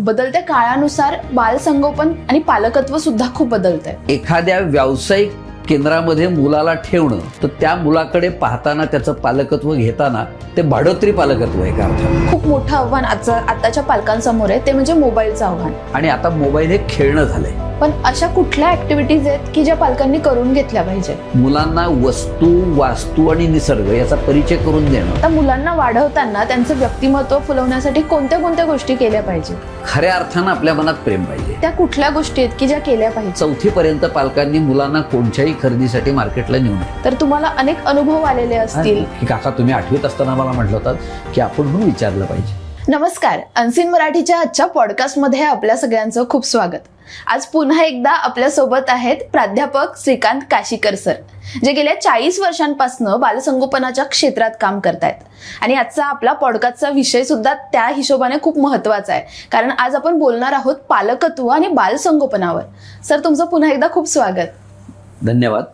बदलत्या काळानुसार बालसंगोपन आणि पालकत्व सुद्धा खूप बदलतंय. एखाद्या व्यावसायिक केंद्रामध्ये मुलाला ठेवणं तर त्या मुलाकडे पाहताना त्याचं पालकत्व घेताना ते भाडोत्री पालकत्व आहे का अर्थात. खूप मोठं आव्हान आताच्या पालकांसमोर आहे, ते म्हणजे मोबाईलचं आव्हान. आणि आता मोबाईल हे खेळणं झालंय. पण अशा कुठल्या ऍक्टिव्हिटीज आहेत की ज्या पालकांनी करून घेतल्या पाहिजे? मुलांना वस्तू, वास्तू आणि निसर्ग याचा परिचय करून देणं. आता मुलांना वाढवताना त्यांचं व्यक्तिमत्व फुलवण्यासाठी कोणत्या कोणत्या गोष्टी केल्या पाहिजे? खऱ्या अर्थानं आपल्या मनात प्रेम पाहिजे. त्या कुठल्या गोष्टी आहेत की ज्या केल्या पाहिजे? 4थी पर्यंत पालकांनी मुलांना कोणत्याही खरेदीसाठी मार्केटला नेऊ नये. तर तुम्हाला अनेक अनुभव आलेले असतील की काका तुम्ही 8वीत असताना मला म्हटलं होतं की आपण म्हणून विचारलं पाहिजे. नमस्कार, अनसीन मराठीच्या आजच्या पॉडकास्टमध्ये आपल्या सगळ्यांचं खूप स्वागत. आज पुन्हा एकदा आपल्या सोबत आहेत प्राध्यापक श्रीकांत काशीकर सर, जे गेल्या 40 वर्षांपासून बालसंगोपनाच्या क्षेत्रात काम करतायत. आणि आजचा आपला पॉडकास्टचा विषय सुद्धा त्या हिशोबाने खूप महत्वाचा आहे, कारण आज आपण बोलणार आहोत पालकत्व आणि बालसंगोपनावर. सर, तुमचं पुन्हा एकदा खूप स्वागत. धन्यवाद.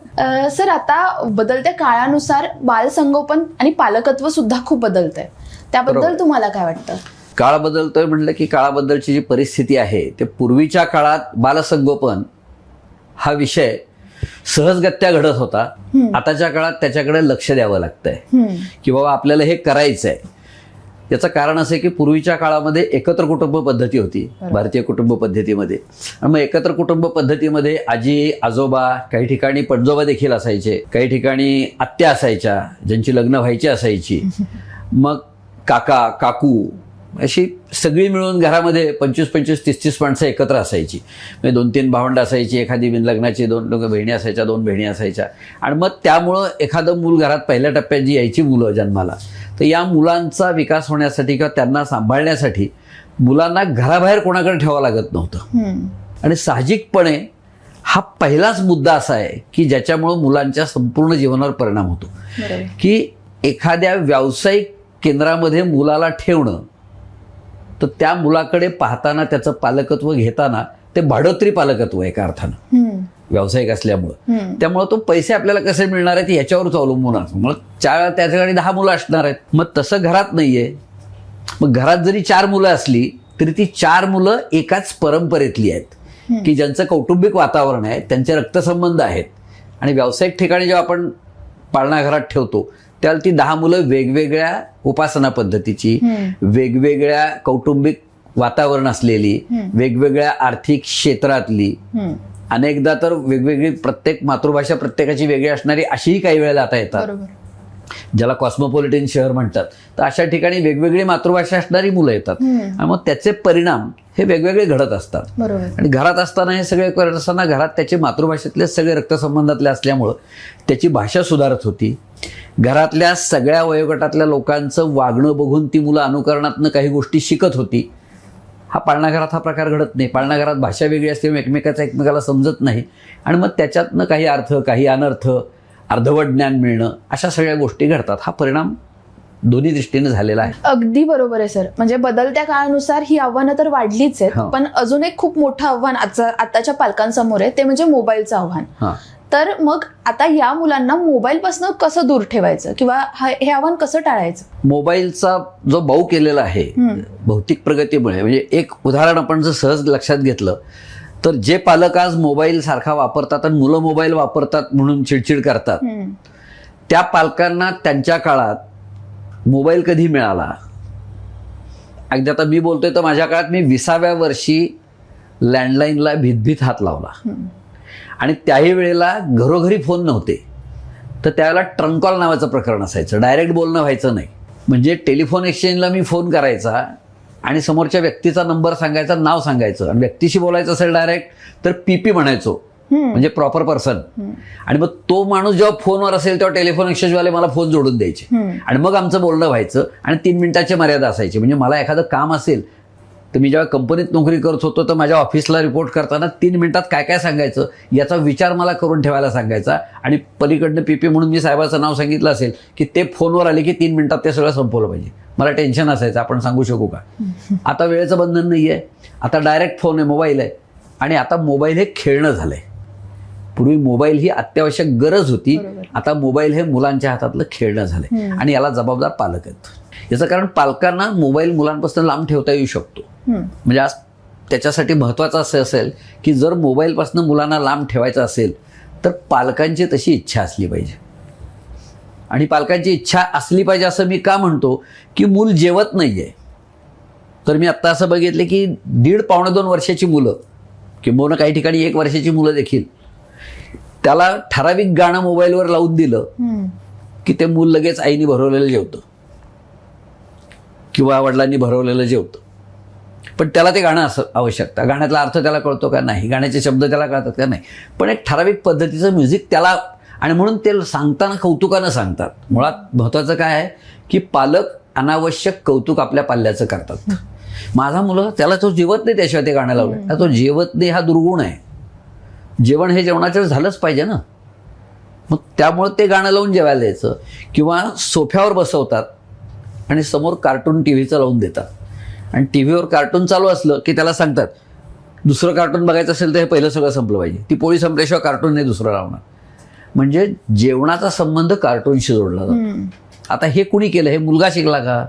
सर, आता बदलत्या काळानुसार बालसंगोपन आणि पालकत्व सुद्धा खूप बदलतंय. त्याबद्दल तुम्हाला काय वाटतं? काळ बदलतोय म्हटलं की काळाबद्दलची जी परिस्थिती आहे ते पूर्वीच्या काळात बालसंगोपन हा विषय सहजगत्या घडत होता. आताच्या काळात त्याच्याकडे लक्ष द्यावं लागतंय की बाबा आपल्याला हे करायचंय. याचं कारण असं आहे की पूर्वीच्या काळामध्ये एकत्र कुटुंब पद्धती होती भारतीय कुटुंब पद्धतीमध्ये. आणि मग एकत्र कुटुंब पद्धतीमध्ये आजी, आजोबा, काही ठिकाणी पणजोबा देखील असायचे, काही ठिकाणी आत्या असायच्या ज्यांची लग्न व्हायची असायची, मग काका, काकू, अशी सगळी मिळून घरामध्ये 25-25, 30-30 माणसं एकत्र असायची. म्हणजे 2-3 भावंड असायची, एखादी बिनलग्नाची 2 बहिणी असायच्या, 2 बहिणी असायच्या. आणि मग त्यामुळं एखादं मूल घरात पहिल्या टप्प्यात जी यायची मुलं जन्माला, तर या मुलांचा विकास होण्यासाठी किंवा त्यांना सांभाळण्यासाठी मुलांना घराबाहेर कोणाकडे ठेवावं लागत नव्हतं. आणि साहजिकपणे हा पहिलाच मुद्दा असा आहे की ज्याच्यामुळं मुलांच्या संपूर्ण जीवनावर परिणाम होतो. की एखाद्या व्यावसायिक केंद्रामध्ये मुलाला ठेवणं तर त्या मुलाकडे पाहताना त्याचं पालकत्व घेताना ते भाडोत्री पालकत्व आहे एका अर्थानं, व्यावसायिक असल्यामुळं. त्यामुळे तो पैसे आपल्याला कसे मिळणार आहेत याच्यावरच अवलंबून असतो. मग त्याच्याकडे 10 मुलं असणार आहेत, मग तसं घरात नाहीये. मग घरात जरी 4 मुलं असली तरी ती 4 मुलं एकाच परंपरेतली आहेत की ज्यांचं कौटुंबिक वातावरण आहे, त्यांचे रक्तसंबंध आहेत. आणि व्यावसायिक ठिकाणी जेव्हा आपण पाळणाघरात ठेवतो त्याला ती 10 मुलं वेगवेगळ्या उपासना पद्धतीची, वेगवेगळ्या कौटुंबिक वातावरण असलेली, वेगवेगळ्या आर्थिक क्षेत्रातली, अनेकदा तर वेगवेगळी प्रत्येक मातृभाषा प्रत्येकाची वेगळी असणारी अशीही काही वेळेला आता येतात, ज्याला कॉस्मोपॉलिटन शहर म्हणतात. तर अशा ठिकाणी वेगवेगळी मातृभाषा असणारी मुलं येतात आणि मग त्याचे परिणाम हे वेगवेगळे घडत असतात. आणि घरात असताना हे सगळे करत असताना घरात त्याचे मातृभाषेतले सगळे रक्तसंबंधातले असल्यामुळं त्याची भाषा सुधारत होती. घरातल्या सगळ्या वयोगटातल्या लोकांचं वागणं बघून ती मुलं अनुकरणातनं काही गोष्टी शिकत होती. हा पाळणाघरात हा प्रकार घडत नाही. पाळणाघरात भाषा वेगळी असते, एकमेकाला समजत नाही. आणि मग त्याच्यातनं काही अर्थ, काही अनर्थ, अर्धवट ज्ञान मिळणं, अशा सगळ्या गोष्टी घडतात. हा परिणाम दोन्ही दृष्टीने झालेला आहे. अगदी बरोबर आहे सर. म्हणजे बदलत्या काळानुसार ही आव्हानं तर वाढलीच आहेत, पण अजून एक खूप मोठं आव्हान आताच्या पालकांसमोर आहे, ते म्हणजे मोबाईलचं आव्हान. तर मग आता या मुलांना मोबाईलपासून कसं दूर ठेवायचं किंवा हे आव्हान कसं टाळायचं? मोबाईलचा जो बाऊ केलेला आहे भौतिक प्रगतीमुळे, म्हणजे एक उदाहरण आपण जर सहज लक्षात घेतलं तर जे पालक आज मोबाईल सारखा वापरतात आणि मुलं मोबाईल वापरतात म्हणून चिडचिड करतात, त्या पालकांना त्यांच्या काळात मोबाईल कधी मिळाला? अगदी आता मी बोलतोय तर माझ्या काळात मी 20व्या वर्षी लँडलाईनला भीत हात लावला. आणि त्याही वेळेला घरोघरी फोन नव्हते, तर त्यावेळेला ट्रंक कॉल नावाचं प्रकरण असायचं. डायरेक्ट बोलणं व्हायचं नाही. म्हणजे टेलिफोन एक्सचेंजला मी फोन करायचा आणि समोरच्या व्यक्तीचा नंबर सांगायचा, नाव सांगायचं, आणि व्यक्तीशी बोलायचं असेल डायरेक्ट तर पीपी म्हणायचो, म्हणजे प्रॉपर पर्सन. आणि मग तो माणूस जेव्हा फोनवर असेल तेव्हा टेलिफोन एक्सचेंजवाले मला फोन जोडून द्यायचे आणि मग आमचं बोलणं व्हायचं. आणि 3 मिनिटाची मर्यादा असायची. म्हणजे मला एखादं काम असेल तर मी जेव्हा कंपनीत नोकरी करत होतो तर माझ्या ऑफिसला रिपोर्ट करताना 3 मिनिटात काय काय सांगायचं याचा विचार मला करून ठेवायला सांगायचा. आणि पलीकडनं पीपी म्हणून मी साहेबाचं नाव सांगितलं असेल की ते फोनवर आले की 3 मिनिटात ते सगळं संपवलं पाहिजे. मला टेन्शन असायचं, आपण सांगू शकू का? आता वेळेचं बंधन नाही आहे, आता डायरेक्ट फोन आहे, मोबाईल आहे. आणि आता मोबाईल हे खेळणं झालंय. पूर्वी मोबाईल ही अत्यावश्यक गरज होती, आता मोबाईल हे मुलांच्या हातातलं खेळणं झालंय. आणि याला जबाबदार पालक आहेत. याचं कारण पालकांना मोबाईल मुलांपासून लांब ठेवता येऊ शकतो. म्हणजे आज त्याच्यासाठी महत्त्वाचं असं असेल की जर मोबाईलपासून मुलांना लांब ठेवायचं असेल तर पालकांची तशी इच्छा असली पाहिजे. आणि पालकांची इच्छा असली पाहिजे असं मी का म्हणतो की मूल जेवत नाही आहे. तर मी आत्ता असं बघितलं की 1.5-2 वर्षाची मुलं किंबहुना काही ठिकाणी 1 वर्षाची मुलं देखील त्याला ठराविक गाणं मोबाईलवर लावून दिलं की ते मूल लगेच आईने भरवलेलं जेवतं किंवा वडिलांनी भरवलेलं जेवतं. पण त्याला ते गाणं असं आवश्यकता, गाण्यातला अर्थ त्याला कळतो का नाही, गाण्याचे शब्द त्याला कळतात का नाही, पण एक ठराविक पद्धतीचं म्युझिक त्याला. आणि म्हणून ते सांगताना कौतुकानं सांगतात. मुळात महत्त्वाचं काय आहे की पालक अनावश्यक कौतुक आपल्या पाल्याचं करतात. माझा मुलगा त्याला तो जेवत नाही त्याशिवाय ते गाणं लावलं, तो जेवत नाही हा दुर्गुण आहे. जेवण हे जेवणाचं झालंच पाहिजे ना. मग त्यामुळं ते गाणं लावून जेवायला द्यायचं किंवा सोफ्यावर बसवतात आणि समोर कार्टून टी व्हीचं लावून देतात. आणि टी व्हीवर कार्टून चालू असलं की त्याला सांगतात दुसरं कार्टून बघायचं असेल तर हे पहिलं सगळं संपलं पाहिजे, ती पोळी संपल्याशिवाय कार्टून नाही दुसरं लावणार. म्हणजे जेवणाचा संबंध कार्टूनशी जोडला जातो. आता हे कुणी केलं? हे मुलगा शिकला का?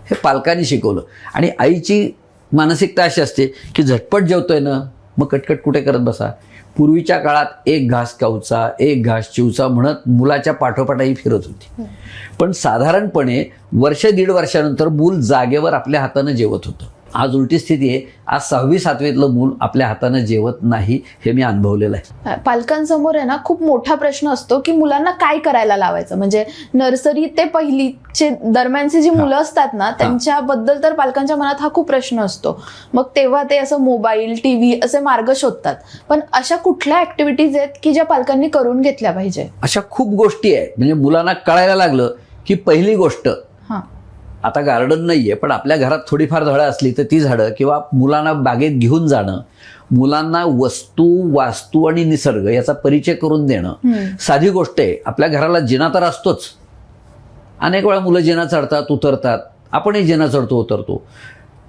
हे पालकांनी शिकवलं. आणि आईची मानसिकता अशी असते की झटपट जेवतोय ना, मग कटकट कुठे करत बसा. पूर्वीच्या काळात एक घास कावचा, एक घास चिवचा म्हणत मुलाच्या पाठोपाठाही फिरत होती. पण साधारणपणे 1-1.5 वर्षानंतर मूल जागेवर आपल्या हातानं जेवत होतं. आज उलटी स्थिती आहे. आज 6वी-7वीतलं मूल आपल्या हातानं जेवत नाही, हे मी अनुभवलेलं आहे. पालकांसमोर आहे ना खूप मोठा प्रश्न असतो की मुलांना काय करायला लावायचं. म्हणजे नर्सरी ते पहिलीचे दरम्यानची जी मुलं असतात ना त्यांच्याबद्दल तर पालकांच्या मनात हा खूप प्रश्न असतो. मग तेव्हा ते असं मोबाईल, टीव्ही असे मार्ग शोधतात. पण अशा कुठल्या ऍक्टिव्हिटीज आहेत की ज्या पालकांनी करून घेतल्या पाहिजे? अशा खूप गोष्टी आहेत. म्हणजे मुलांना कळायला लागलं की पहिली गोष्ट, आता गार्डन नाहीये पण आपल्या घरात थोडीफार झाडं असली तर ती झाडं किंवा मुलांना बागेत घेऊन जाणं, मुलांना वस्तू, वास्तू आणि निसर्ग याचा परिचय करून देणं साधी गोष्ट आहे. आपल्या घराला जिना तर असतोच. अनेक वेळा मुलं जिना चढतात, उतरतात. आपणही जिना चढतो, उतरतो.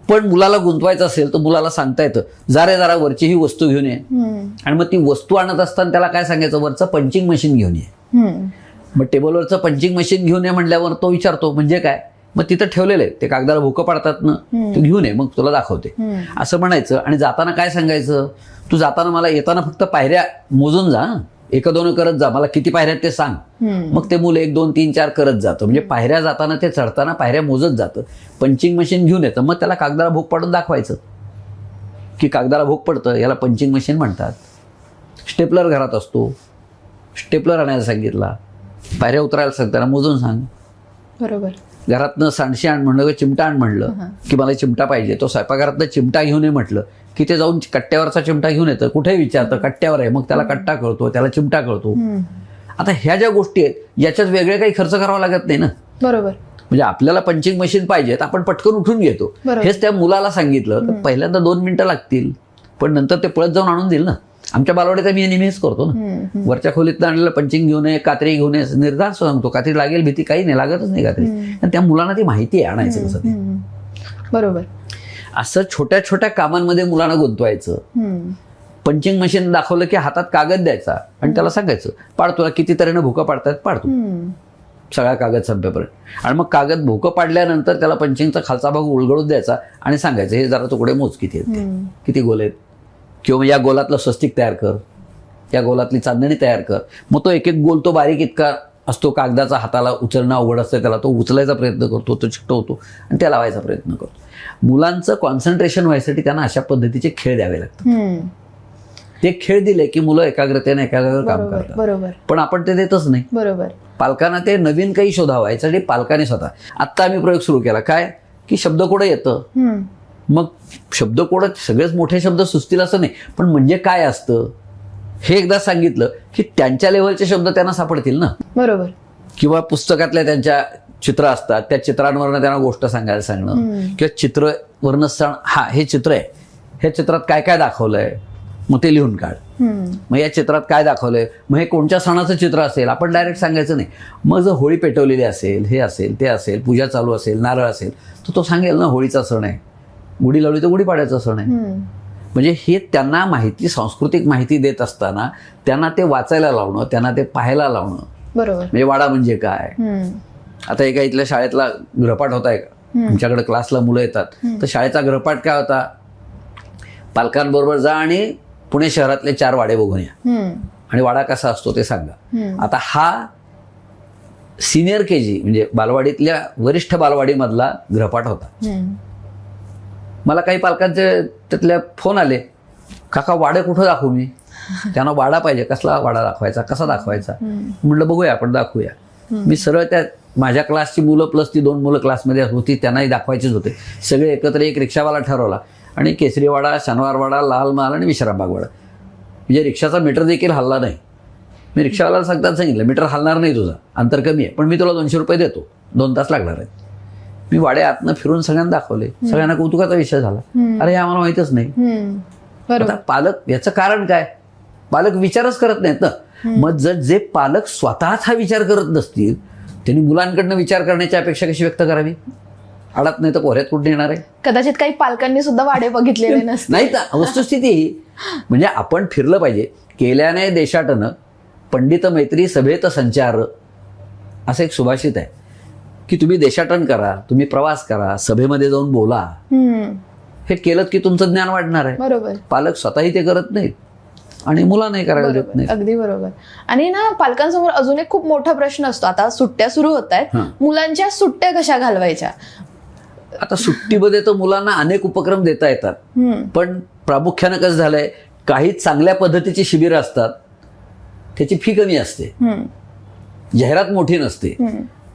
पण मुलाला गुंतवायचं असेल तर मुलाला सांगता येतं जरा वरची ही वस्तू घेऊन ये. आणि मग ती वस्तू आणत असताना त्याला काय सांगायचं? वरचं पंचिंग मशीन घेऊन ये. मग टेबलवरचं पंचिंग मशीन घेऊन ये म्हणल्यावर तो विचारतो म्हणजे काय? मग तिथं ठेवलेलं आहे, ते कागदाला भोकं पाडतात ना, तू घेऊन ये मग तुला दाखवते असं म्हणायचं. आणि जाताना काय सांगायचं? तू जाताना मला येताना फक्त पायऱ्या मोजून जा, 1-2 करत जा, मला किती पायऱ्या ते सांग. मग ते मुलं 1, 2, 3, 4 करत जातं. म्हणजे पायऱ्या जाताना ते चढताना पायऱ्या मोजत जातं. पंचिंग मशीन घेऊन येतं. मग त्याला कागदाला भोक पाडून दाखवायचं की कागदाला भोक पडतं, याला पंचिंग मशीन म्हणतात. स्टेपलर घरात असतो, स्टेपलर आणायला सांगितला, पायऱ्या उतरायला सांगताना मोजून सांग. बरोबर. घरातनं सांडशी आण म्हणलं, चिमटा आण म्हणलं की मला चिमटा पाहिजे, तो स्वयंपाकघरातनं चिमटा घेऊन ये म्हटलं की ते जाऊन कट्ट्यावरचा चिमटा घेऊन येतं. कुठेही विचारतं कट्ट्यावर आहे, मग त्याला कट्टा कळतो, त्याला चिमटा कळतो. आता ह्या ज्या गोष्टी आहेत याच्यात वेगळे काही खर्च करावा लागत नाही ना. बरोबर. म्हणजे आपल्याला पंचिंग मशीन पाहिजेत, आपण पटकन उठून घेतो. हेच त्या मुलाला सांगितलं तर पहिल्यांदा 2 मिनिटं लागतील, पण नंतर ते पळत जाऊन आणून देईल ना. आमच्या बालवाडीत मी नेहमी हेच करतो ना. वरच्या खोलीत आणलेलं पंचिंग घेऊन ये, कात्री घेऊन ये, निर्धार सांगतो. कात्री लागेल, भीती काही नाही, लागतच नाही कात्री. आणि त्या मुलांना ती माहिती आहे आणायचं कसं ते. बरोबर. असं छोट्या छोट्या कामांमध्ये मुलांना गुंतवायचं. पंचिंग मशीन दाखवलं की हातात कागद द्यायचा आणि त्याला सांगायचं पाड, तुला किती तऱ्हेनं भोकं पाडतात पाडतो, सगळा कागद संपेपर्यंत. आणि मग कागद भोकं पाडल्यानंतर त्याला पंचिंगचा खालचा भाग उलगडून द्यायचा आणि सांगायचं हे जरा तुकडे मोज किती आहेत, किती गोल आहेत, किंवा या गोलातलं स्वस्तिक तयार कर, या गोलातली चांदणी तयार कर. मग तो एक एक गोल तो बारीक इतका असतो, कागदाचा हाताला उचलणं अवघड असतं, त्याला तो उचलायचा प्रयत्न करतो, तो चिकटवतो आणि त्या लावायचा प्रयत्न करतो. मुलांचं कॉन्सन्ट्रेशन व्हायसाठी त्यांना अशा पद्धतीचे खेळ द्यावे लागतात. ते खेळ दिले की मुलं एकाग्रतेने काम करतात. बरोबर. पण आपण ते देतच नाही. बरोबर. पालकांना ते नवीन काही शोधावं यासाठी पालकांनी स्वतः. आत्ता आम्ही प्रयोग सुरू केला काय की शब्दकोडं येतं. मग शब्दकोडं सगळेच मोठे शब्द सुचतील असं नाही, पण म्हणजे काय असतं हे एकदा सांगितलं की त्यांच्या लेव्हलचे शब्द त्यांना सापडतील ना. बरोबर. किंवा पुस्तकातल्या त्यांच्या चित्र असतात, त्या चित्रांवरनं त्यांना गोष्ट सांगायला सांगणं, किंवा चित्रवरनं सांग हा हे चित्र आहे, ह्या चित्रात काय काय दाखवलंय मग ते लिहून काढ. मग या चित्रात काय दाखवलंय, मग हे कोणत्या सणाचं चित्र असेल आपण डायरेक्ट सांगायचं नाही. मग जर होळी पेटवलेली असेल, हे असेल, ते असेल, पूजा चालू असेल, नारळ असेल, तर तो सांगेल ना होळीचा सण आहे, गुढी लावली तर गुढीपाड्याचा सण आहे. म्हणजे हे त्यांना माहिती, सांस्कृतिक माहिती देत असताना त्यांना ते वाचायला लावणं, त्यांना ते पाहायला लावणं. बरोबर. म्हणजे वाडा म्हणजे काय. आता एका इथल्या शाळेतला गृहपाठ होता, आमच्याकडे क्लासला मुलं येतात तर शाळेचा गृहपाठ काय होता, पालकांबरोबर जा आणि पुणे शहरातले 4 वाडे बघून या आणि वाडा कसा असतो ते सांगा. आता हा सिनियर KG म्हणजे बालवाडीतल्या वरिष्ठ बालवाडीमधला गृहपाठ होता. मला काही पालकांचे त्यातल्या फोन आले, काका वाडे कुठं दाखवू मी, त्यांना वाडा पाहिजे, कसला वाडा दाखवायचा, कसा दाखवायचा. म्हटलं बघूया आपण दाखवूया. मी सरळ त्या माझ्या क्लासची मुलं प्लस ती 2 मुलं क्लासमध्ये होती त्यांनाही दाखवायचेच होते. सगळे एकत्र एक रिक्षावाला ठरवला आणि केसरीवाडा, शनिवारवाडा, लाल महाल आणि विश्रामबागवाडा. म्हणजे रिक्षाचा मीटर देखील हल्ला नाही. मी रिक्षावाल्याला सांगितलं मीटर हलणार नाही, तुझा अंतर कमी आहे, पण मी तुला 200 रुपये देतो, 2 तास लागणार आहेत. मी वाडे आतनं फिरून सगळ्यांना दाखवले. सगळ्यांना कौतुकाचा विषय झाला. अरे हे आम्हाला माहितच नाही. आता पालक याचं कारण काय, पालक विचारच करत नाहीत ना. मग जर जे पालक स्वतःच हा विचार करत नसतील त्यांनी मुलांकडनं विचार करण्याची अपेक्षा कशी व्यक्त करावी. अडत नाही तर पोऱ्यात कुठे येणार आहे. कदाचित काही पालकांनी सुद्धा वाडे बघितलेले नसते. नाही तर वस्तुस्थिती ही म्हणजे आपण फिरलं पाहिजे. केल्याने देशाटन पंडित मैत्री सभेत संचार असं एक सुभाषित आहे की तुम्ही देशाटन करा, तुम्ही प्रवास करा, सभेमध्ये जाऊन बोला. हे केलं की तुमचं ज्ञान वाढणार आहे. बरोबर. पालक स्वतःही ते करत नाहीत आणि मुलांनाही करायला देत नाही. अगदी बरोबर. आणि ना पालकांसमोर अजून एक खूप मोठा प्रश्न असतो. आता सुट्ट्या सुरू होत आहेत, मुलांच्या सुट्ट्या कशा घालवायच्या. आता सुट्टीमध्ये तर मुलांना अनेक उपक्रम देता येतात, पण प्रामुख्यानं कसं झालंय, काही चांगल्या पद्धतीची शिबिरं असतात, त्याची फी कमी असते, जाहिरात मोठी नसते.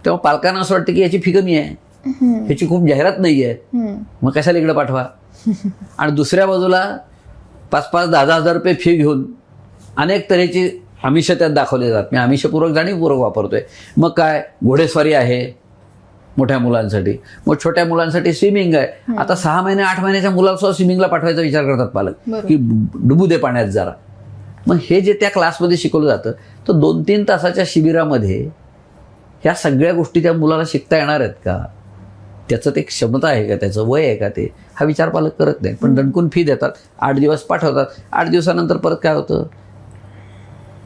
तेव्हा पालकांना असं वाटतं की याची फी कमी आहे, ह्याची खूप जाहिरात नाही आहे, मग कशाला इकडे पाठवा. आणि दुसऱ्या बाजूला 5-5, 10-10 रुपये फी घेऊन अनेक तऱ्हेची आमिष त्यात दाखवले जातात. मी आमिषपूर्वक जाणीवपूर्वक वापरतोय. मग काय, घोडेस्वारी आहे मोठ्या मुलांसाठी, मग छोट्या मुलांसाठी स्विमिंग आहे. आता 6 महिने 8 महिन्याच्या मुलाला सुद्धा स्विमिंगला पाठवायचा विचार करतात पालक की डुबू दे पाण्यात जरा. मग हे जे त्या क्लासमध्ये शिकवलं जातं तर 2-3 तासाच्या शिबिरामध्ये ह्या सगळ्या गोष्टी त्या मुलाला शिकता येणार आहेत का, त्याचं ते क्षमता आहे का, त्याचं वय आहे का, ते हा विचार पालक करत नाही. पण दणकून फी देतात, 8 दिवस पाठवतात. 8 दिवसानंतर परत काय होतं,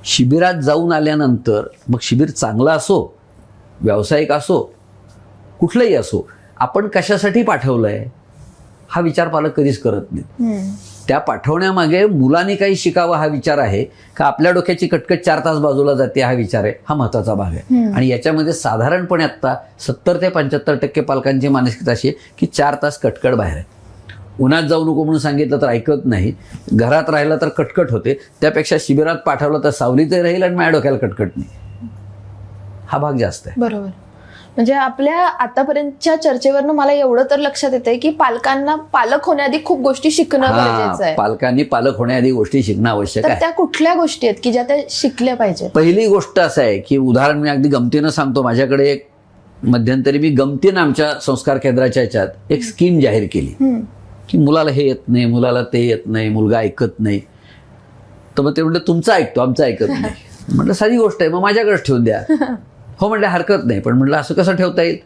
शिबिरात जाऊन आल्यानंतर मग शिबिर चांगलं असो, व्यावसायिक असो, कुठलंही असो, आपण कशासाठी पाठवलंय हा विचार पालक कधीच करत नाही. त्या पाठवण्यामागे मुलांनी काही शिकावं हा विचार आहे का, आपल्या डोक्याची कटकट 4 तास बाजूला जाते हा विचार आहे, हा महत्वाचा भाग आहे. आणि याच्यामध्ये साधारणपणे आता 70 ते 75% पालकांची मानसिकता अशी आहे की 4 तास कटकट बाहेर आहे. उन्हात जाऊ नको म्हणून सांगितलं तर ऐकत नाही, घरात राहिलं तर कटकट होते, त्यापेक्षा शिबिरात पाठवलं तर सावलीतही राहील आणि माझ्या डोक्याला कटकट नाही, हा भाग जास्त आहे. बरोबर. म्हणजे आपल्या आतापर्यंतच्या चर्चेवरनं मला एवढं तर लक्षात येतंय की पालकांना पालक होण्याआधी खूप गोष्टी शिकणं गरजेचं आहे. पालकांनी पालक होण्याआधी गोष्टी शिकणं आवश्यक आहे. त्या कुठल्या गोष्टी आहेत की ज्या त्या शिकल्या पाहिजे. पहिली गोष्ट असं आहे की, उदाहरण मी अगदी गमतीनं सांगतो. माझ्याकडे एक मध्यंतरी मी गमतीनं आमच्या संस्कार केंद्राच्या ह्याच्यात एक स्कीम जाहीर केली की मुलाला हे येत नाही, मुलाला ते येत नाही, मुलगा ऐकत नाही. तर मग ते म्हणलं तुमचं ऐकतो, आमचं ऐकत नाही. म्हटलं साधी गोष्ट आहे, मग माझ्याकडेच ठेवून द्या. हो म्हटलं हरकत नाही, पण म्हटलं असं कसं ठेवता येईल.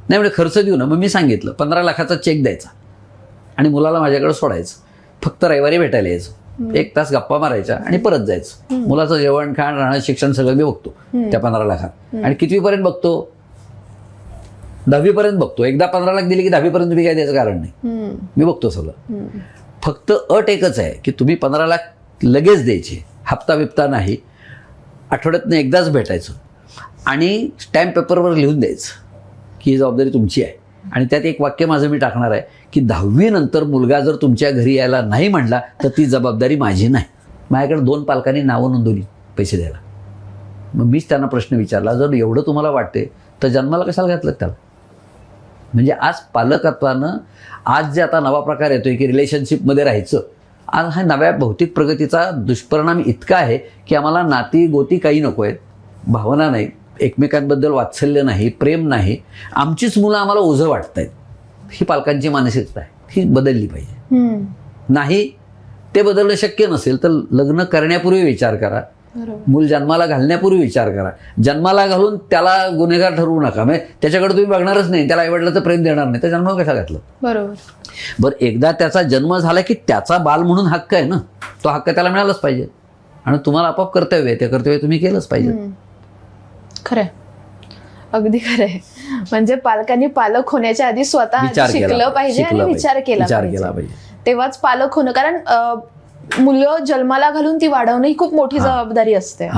नाही म्हणजे खर्च देऊ ना. मग मी सांगितलं 15 लाखाचा चेक द्यायचा आणि मुलाला माझ्याकडे सोडायचं, फक्त रविवारी भेटायला यायचं, 1 तास गप्पा मारायच्या आणि परत जायचं. मुलाचं जेवण खाण राहणं शिक्षण सगळं मी बघतो त्या 15 लाखात. आणि कितवीपर्यंत बघतो, 10वी पर्यंत बघतो. एकदा 15 लाख दिले की 10वी पर्यंत तुम्ही काय द्यायचं कारण नाही, मी बघतो सगळं. फक्त अट एकच आहे की तुम्ही 15 लाख लगेच द्यायचे, हप्ता बिप्ता नाही, आठवड्यातनं एकदाच भेटायचं आणि स्टॅम्प पेपरवर लिहून द्यायचं की ही जबाबदारी तुमची आहे. आणि त्यात एक वाक्य माझं मी टाकणार आहे की 10वी नंतर मुलगा जर तुमच्या घरी यायला नाही म्हणला तर ती जबाबदारी माझी नाही. माझ्याकडे 2 पालकांनी नावं नोंदवली पैसे द्यायला. मग मीच त्यांना प्रश्न विचारला, जर एवढं तुम्हाला वाटते तर जन्माला कशाला घातलं त्याला. म्हणजे आज पालकत्वानं आज जे आता नवा प्रकार येतोय की रिलेशनशिपमध्ये राहायचं, आज हा नव्या भौतिक प्रगतीचा दुष्परिणाम इतका आहे की आम्हाला नाती गोती काही नको आहेत, भावना नाही, एकमेकांबद्दल वात्सल्य नाही, प्रेम नाही, आमचीच मुलं आम्हाला ओझं वाटतायत. ही पालकांची मानसिकता आहे, ही बदलली पाहिजे. नाही ते बदलणं शक्य नसेल तर लग्न करण्यापूर्वी विचार करा, मूल जन्माला घालण्यापूर्वी विचार करा. जन्माला घालून त्याला गुन्हेगार ठरवू नका. म्हणजे त्याच्याकडे तुम्ही बघणारच नाही, त्याला आईवडिलाचं प्रेम देणार नाही, तर जन्माला कशा घातलं. बरं एकदा त्याचा जन्म झाला की त्याचा बाल म्हणून हक्क आहे ना, तो हक्क त्याला मिळालाच पाहिजे. आणि तुम्हाला आपोआप कर्तव्य आहे, ते कर्तव्य तुम्ही केलंच पाहिजे. खरंय, अगदी खरंय. म्हणजे पालकांनी पालक होण्याच्या आधी स्वतः शिकलं पाहिजे आणि विचार केला पाहिजे. तेव्हाच पालक होणं, कारण मुलं जन्माला घालून ती वाढवणं ही खूप मोठी जबाबदारी असते.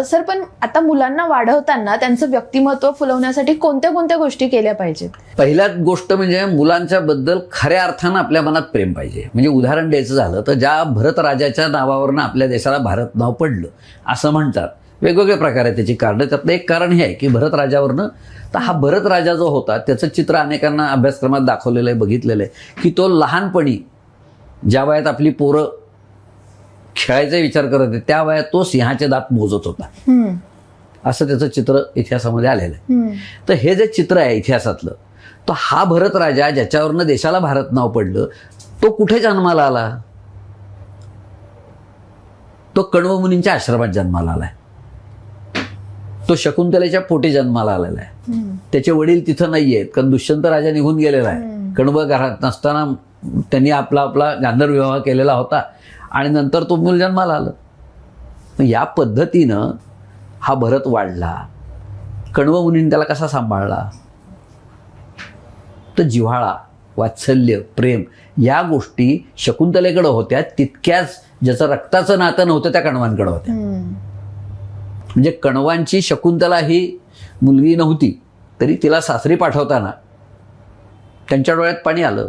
सर, पण आता मुलांना वाढवताना त्यांचं व्यक्तिमत्व फुलवण्यासाठी कोणत्या कोणत्या गोष्टी केल्या पाहिजेत? पहिल्याच गोष्ट म्हणजे मुलांच्या बद्दल खऱ्या अर्थानं आपल्या मनात प्रेम पाहिजे. म्हणजे उदाहरण द्यायचं झालं तर ज्या भरत राजाच्या नावावरनं आपल्या देशाला भारत नाव पडलं असं म्हणतात. वेगवेगळे प्रकार आहेत त्याची कारणं. त्यातलं एक कारण हे आहे की भरत राजावरनं, तर हा भरत राजा जो होता त्याचं चित्र अनेकांना अभ्यासक्रमात दाखवलेलं आहे, बघितलेलं आहे की तो लहानपणी ज्या वयात आपली पोरं खेळायचा विचार करत होते त्या वयात तो सिंहाचे दात मोजत होता, असं त्याचं चित्र इतिहासामध्ये आलेलं आहे. तर हे जे चित्र आहे इतिहासातलं, तो हा भरत राजा ज्याच्यावरनं देशाला भारत नाव पडलं, तो कुठे जन्माला आला? तो कण्व मुनींच्या आश्रमात जन्माला आलाय. तो शकुंतलेच्या पोटी जन्माला आलेला आहे. त्याचे वडील तिथं नाही आहेत, कारण दुष्यंत राजा निघून गेलेला आहे. कण्व घरात नसताना त्यांनी आपला गांधर्व विवाह केलेला होता आणि नंतर तो मूल जन्माला आलं. या पद्धतीनं हा भरत वाढला. कण्व मुनींनी त्याला कसा सांभाळला? तर जिव्हाळा, वात्सल्य, प्रेम या गोष्टी शकुंतलेकडे होत्या, तितक्याच ज्याचं रक्ताचं नातं नव्हतं त्या कण्वांकडे होत्या. म्हणजे कण्वांची शकुंतला ही मुलगी नव्हती तरी तिला सासरी पाठवताना त्यांच्या डोळ्यात पाणी आलं,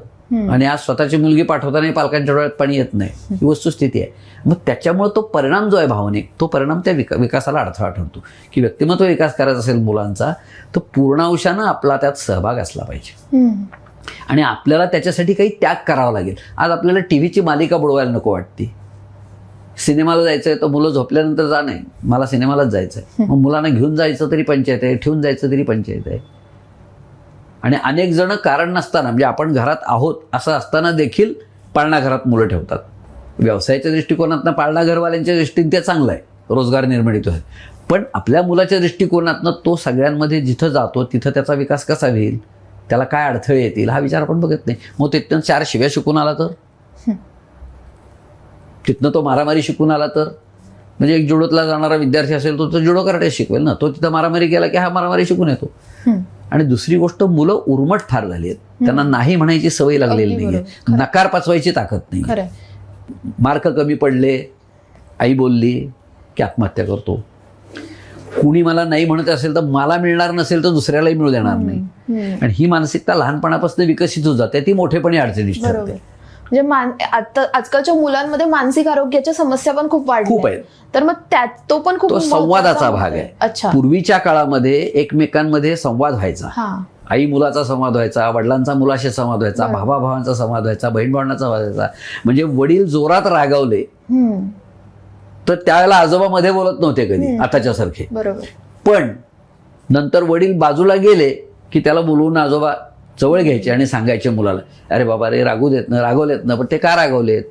आणि आज स्वतःची मुलगी पाठवताना पालकांच्या डोळ्यात पाणी येत नाही, ही वस्तुस्थिती आहे. मग त्याच्यामुळे तो परिणाम जो आहे भावनिक, तो परिणाम त्या विकासाला अडथळा ठरतो. की व्यक्तिमत्व विकास करायचा असेल मुलांचा तर पूर्णांशानं आपला त्यात सहभाग असला पाहिजे आणि आपल्याला त्याच्यासाठी काही त्याग करावा लागेल. आज आपल्याला टीव्हीची मालिका बुडवायला नको वाटते. सिनेमाला जायचं आहे तर मुलं झोपल्यानंतर जा, नाही मला सिनेमालाच जायचं आहे. मग मुलांना घेऊन जायचं तरी पंचायत आहे, ठेवून जायचं तरी पंचायत आहे. आणि अनेक जण कारण नसताना, म्हणजे आपण घरात आहोत असं असताना देखील पाळणा घरात मुलं ठेवतात. व्यवसायाच्या दृष्टिकोनातनं पाळणा घरवाल्यांच्या दृष्टीने ते चांगलं आहे, रोजगार निर्मिती आहे. पण आपल्या मुलाच्या दृष्टिकोनातनं तो सगळ्यांमध्ये जिथं जातो तिथं त्याचा विकास कसा होईल, त्याला काय अडथळे येतील हा विचार आपण बघत नाही. मग तिथनं 4 शिव्या शिकून आला तर, तिथनं तो मारामारी शिकून आला तर, म्हणजे एक जुडोतला जाणारा विद्यार्थी असेल तो जुडो कराटे शिकवेल ना, तो तिथं मारामारी केला की हा मारामारी शिकून येतो. आणि दुसरी गोष्ट, मुलं उर्मट फार झाली आहेत, त्यांना नाही म्हणायची सवय लागलेली नाहीये, नकार पचवायची ताकद नाही. मार्क कमी पडले, आई बोलली की आत्महत्या करतो. कुणी मला नाही म्हणत असेल तर मला मिळणार नसेल तर दुसऱ्यालाही मिळू देणार नाही. आणि ही मानसिकता लहानपणापासून विकसित होत जाते, ती मोठेपणी अडचणीची ठरते. म्हणजे आजकालच्या मुलांमध्ये मानसिक आरोग्याच्या समस्या पण खूप आहेत. तर मग त्यात तो पण खूप संवादाचा भाग आहे. पूर्वीच्या काळामध्ये एकमेकांमध्ये संवाद व्हायचा. आई मुलाचा संवाद व्हायचा, वडिलांचा मुलाशी संवाद व्हायचा, भावा भावांचा संवाद व्हायचा, बहीण भावांचा संवाद व्हायचा. म्हणजे वडील जोरात रागावले तर त्यावेळेला आजोबा मध्ये बोलत नव्हते कधी आताच्या सारखे. पण नंतर वडील बाजूला गेले की त्याला बोलवून आजोबा जवळ घ्यायचे आणि सांगायचे मुलाला, अरे बाबा रे रागवलेत ना, पण ते का रागवलेत?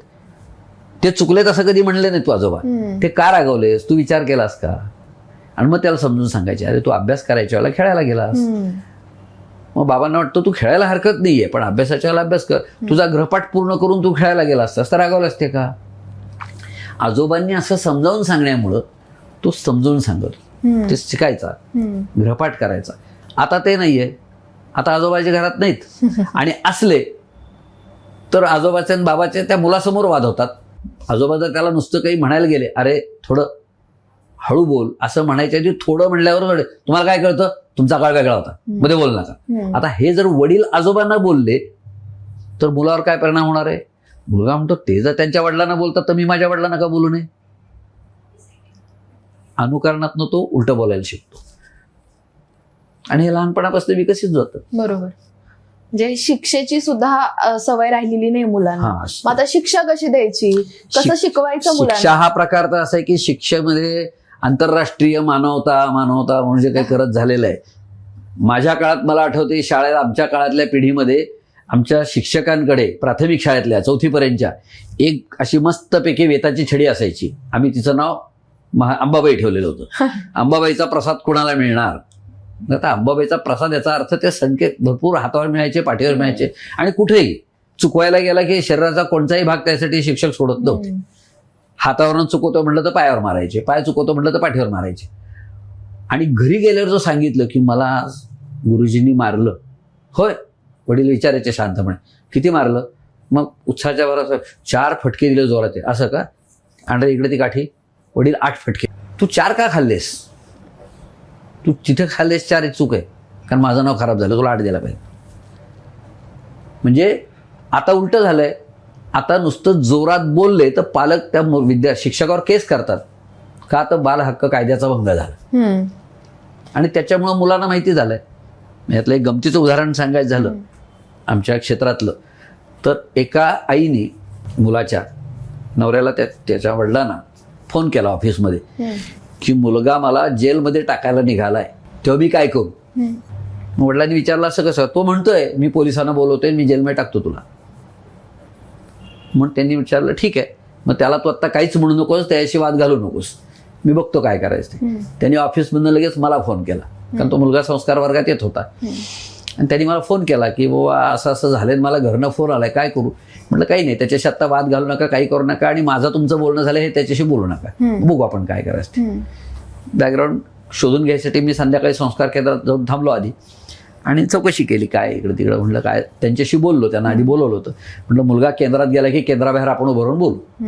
ते चुकलेत असं कधी म्हणले नाही तू आजोबा, ते का रागवलेस, तू विचार केलास का? आणि मग त्याला समजून सांगायचे, अरे तू अभ्यास करायच्या वेळेला खेळायला गेलास. मग बाबांना वाटतं तू खेळायला हरकत नाहीये, पण अभ्यासाच्या वेळेला अभ्यास कर. तुझा गृहपाठ पूर्ण करून तू खेळायला गेला असतास तर रागवलं असते का? आजोबांनी असं समजावून सांगण्यामुळं तो समजून सांगत, ते शिकायचा, गृहपाठ करायचा. आता ते नाहीये. आता आजोबाच्या घरात नाहीत आणि असले तर आजोबाचे आणि बाबाचे त्या मुलासमोर वाद होतात. आजोबा जर त्याला नुसतं काही म्हणायला गेले, अरे थोडं हळू बोल असं म्हणायच्या आधी थोडं म्हणल्यावर, तुम्हाला काय कळतं, तुमचा काळ वेगळा होता, मध्ये बोल नका. आता हे जर वडील आजोबांना बोलले तर मुलावर काय परिणाम होणार आहे? मुलगा म्हणतो, ते जर त्यांच्या वडिलांना बोलतात तर मी माझ्या वडिलांना का बोलू नये? अनुकरणातनं तो उलट बोलायला शिकतो आणि हे लहानपणापासून विकसित होतं. बरोबर. म्हणजे शिक्षेची सुद्धा सवय राहिलेली नाही मुलांना. मग आता शिक्षा कशी द्यायची, कसं शिकवायचं मुलांना? शिक्षा हा प्रकार तर असा आहे की शिक्षेमध्ये आंतरराष्ट्रीय मानवता म्हणजे काही करत झालेलं आहे. माझ्या काळात मला आठवते, शाळेत आमच्या काळातल्या पिढीमध्ये आमच्या शिक्षकांकडे प्राथमिक शाळेतल्या 4थी पर्यंतच्या एक अशी मस्तपैकी वेताची छडी असायची. आम्ही तिचं नाव अंबाबाई ठेवलेलं होतं. अंबाबाईचा प्रसाद कोणाला मिळणार? आता अंबाबाईचा प्रसाद याचा अर्थ ते संकेत भरपूर हातावर मिळायचे, पाठीवर मिळायचे. आणि कुठेही चुकवायला गेला की शरीराचा कोणताही भाग त्यासाठी शिक्षक सोडत नव्हते. हातावरून चुकवतो म्हटलं तर पायावर मारायचे, पाय चुकवतो म्हटलं तर पाठीवर मारायचे. आणि घरी गेल्यावर जो सांगितलं की मला गुरुजींनी मारलं, होय, वडील विचारायचे शांतपणे, किती मारलं? मग उत्साहाच्या भरात 4 फटके दिले जोरात. असं का? आणि इकडे ती काठी. वडील 8 फटके. तू 4 का खाल्लेस? तू जिथे खाल्लेस 4 चूक आहे, कारण माझं नाव खराब झालं, तुला 8 द्यायला पाहिजे. म्हणजे आता उलट झालंय. आता नुसतं जोरात बोलले तर पालक त्या शिक्षकावर केस करतात का? तर बाल हक्क कायद्याचा भंग झाला. आणि त्याच्यामुळं मुलांना माहिती झालंय. यातलं एक गमतीचं उदाहरण सांगायचं झालं आमच्या क्षेत्रातलं, तर एका आईने मुलाच्या नवऱ्याला त्याच्या वडिलांना फोन केला ऑफिसमध्ये की मुलगा मला जेलमध्ये टाकायला निघालाय, तेव्हा मी काय करू? मग वडिलांनी विचारलं असं कसं? तो म्हणतोय मी पोलिसांना बोलवतोय, मी जेलमध्ये टाकतो तुला. मग त्यांनी विचारलं ठीक आहे, मग त्याला तू आत्ता काहीच म्हणू नकोस, त्याच्याशी वाद घालू नकोस, मी बघतो काय करायचं ते. त्यांनी ऑफिसमधनं लगेच मला फोन केला, कारण तो मुलगा संस्कार वर्गात येत होता. आणि त्यांनी मला फोन केला की बाबा असं असं झालंय, मला घरनं फोन आलाय, काय करू? म्हटलं काही नाही, त्याच्याशी आत्ता वाद घालू नका, काही करू नका, आणि माझं तुमचं बोलणं झालं हे त्याच्याशी बोलू नका, बघू आपण काय करायचं ते. बॅकग्राऊंड शोधून घ्यायसाठी मी संध्याकाळी संस्कार केंद्रात जाऊन थांबलो आधी आणि चौकशी केली काय इकडं तिकडं. म्हटलं काय, त्यांच्याशी बोललो, त्यांना आधी बोलवलं होतं. म्हटलं मुलगा केंद्रात गेला की केंद्राबाहेर आपण उभारून बोलू.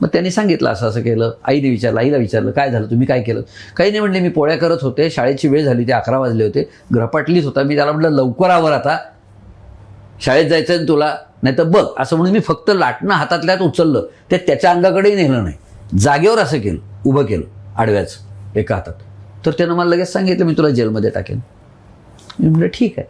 मग त्यांनी सांगितलं असं असं केलं. आईला विचारलं काय झालं, तुम्ही काय केलं? काही नाही म्हणले, मी पोळ्या करत होते, शाळेची वेळ झाली, ते 11 वाजले होते, गृहपाठलीच होता. मी त्याला म्हटलं लवकर आवर, आता शाळेत जायचं आहे तुला, नाही तर बघ, असं म्हणून मी फक्त लाटणं हातातल्यात उचललं, ते त्याच्या अंगाकडेही नेलं नाही, जागेवर असं केलं, उभं केलं आडव्याच एका हातात. तर त्यानं मला लगेच सांगितलं मी तुला जेलमध्ये टाकेन. मी म्हटलं ठीक आहे.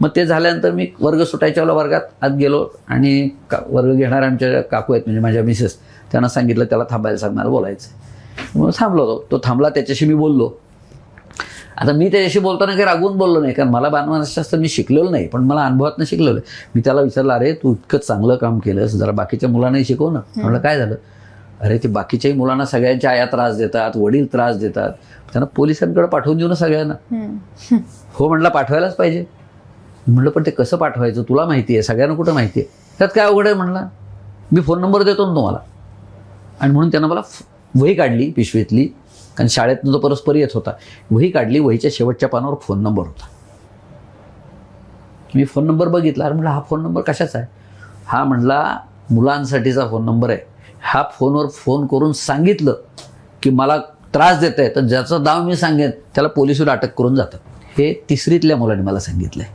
मग ते झाल्यानंतर मी वर्ग सुटायच्या वर्गात आत गेलो आणि वर्ग घेणाऱ्या आमच्या काकू आहेत म्हणजे माझ्या मिसेस, त्यांना सांगितलं त्याला थांबायला सांगणार, बोलायचं. मग थांबलो, तो थांबला, त्याच्याशी मी बोललो. आता मी त्याच्याशी बोलताना काही रागवून बोललो नाही, कारण मला बालमानसशास्त्र मी शिकलेलं नाही, पण मला अनुभवातनं शिकलेलं. मी त्याला विचारलं, अरे तू इतकं चांगलं काम केलंस, जरा बाकीच्या मुलांनाही शिकव ना. म्हटलं काय झालं? अरे ते बाकीच्याही मुलांना सगळ्यांच्या आया त्रास देतात, वडील त्रास देतात, त्यांना पोलिसांकडे पाठवून देऊ ना सगळ्यांना. हो म्हटलं, पाठवायलाच पाहिजे. म्हटलं पण ते कसं पाठवायचं, तुला माहिती आहे, सगळ्यांना कुठं माहिती आहे, त्यात काय अवघड आहे? म्हणला मी फोन नंबर देतो ना तुम्हाला. आणि म्हणून त्यानं मला वही काढली पिशवीतली, कारण शाळेतनं तो परस्पर येत होता. वही काढली, वहीच्या शेवटच्या पानावर फोन नंबर होता. मी फोन नंबर बघितला. अरे म्हटलं हा फोन नंबर कशाचा आहे? हा म्हणला मुलांसाठीचा फोन नंबर आहे. हा फोनवर फोन करून सांगितलं की मला त्रास देत आहे, तर ज्याचं नाव मी सांगेन त्याला पोलिसवर अटक करून जातात. हे 3रीतल्या मुलाने मला सांगितलं आहे.